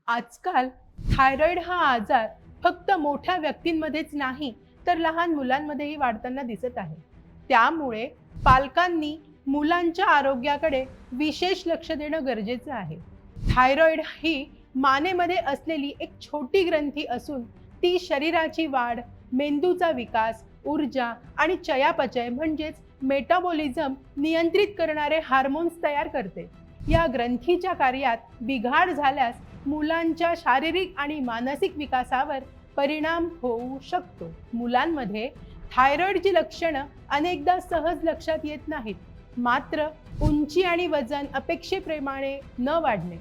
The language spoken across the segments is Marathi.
आजकाल थायरॉइड हा आजार फक्त मोठ्या व्यक्तींमध्येच नाही तर लहान मुलांमध्येही वाढताना दिसत आहे. त्यामुळे पालकांनी मुलांच्या आरोग्याकडे विशेष लक्ष देणं गरजेचं आहे. थायरॉइड ही मानेमध्ये असलेली एक छोटी ग्रंथी असून ती शरीराची वाढ, मेंदूचा विकास, ऊर्जा आणि चयापचय म्हणजेच मेटाबॉलिझम नियंत्रित करणारे हार्मोन्स तयार करते. या ग्रंथीच्या कार्यात बिघाड झाल्यास मुलांच्या शारीरिक आणि मानसिक विकासावर परिणाम होऊ शकतो. मुलांमध्ये थायरॉइडची लक्षणं अनेकदा सहज लक्षात येत नाहीत. मात्र उंची आणि वजन अपेक्षेप्रमाणे न वाढणे,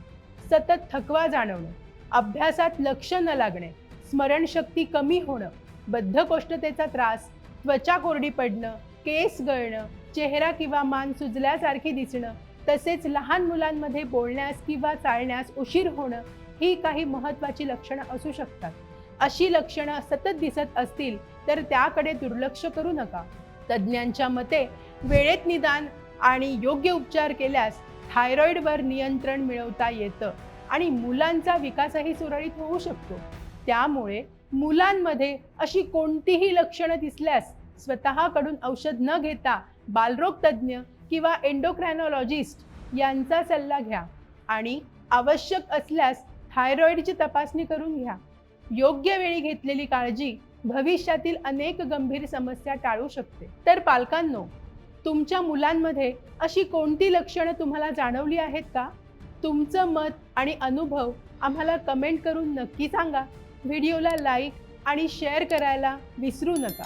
सतत थकवा जाणवणे, अभ्यासात लक्ष न लागणे, स्मरणशक्ती कमी होणं, बद्धकोष्ठतेचा त्रास, त्वचा कोरडी पडणं, केस गळणं, चेहरा किंवा मान सुजल्यासारखी दिसणं, तसेच लहान मुलांमध्ये बोलण्यास किंवा चालण्यास उशीर होणं ही काही महत्त्वाची लक्षणं असू शकतात. अशी लक्षणं सतत दिसत असतील तर त्याकडे दुर्लक्ष करू नका. तज्ज्ञांच्या मते वेळेत निदान आणि योग्य उपचार केल्यास थायरॉइडवर नियंत्रण मिळवता येतं आणि मुलांचा विकासही सुरळीत होऊ शकतो. त्यामुळे मुलांमध्ये अशी कोणतीही लक्षणं दिसल्यास स्वतःकडून औषध न घेता बालरोग तज्ज्ञ किंवा एंडोक्रायनॉलॉजिस्ट यांचा सल्ला घ्या आणि आवश्यक असल्यास थायरॉइडची तपासणी करून घ्या. योग्य वेळी घेतलेली काळजी भविष्यातील अनेक गंभीर समस्या टाळू शकते. तर पालकांनो, तुमच्या मुलांमध्ये अशी कोणती लक्षणं तुम्हाला जाणवली आहेत का? तुमचं मत आणि अनुभव आम्हाला कमेंट करून नक्की सांगा. व्हिडिओला लाईक आणि शेअर करायला विसरू नका.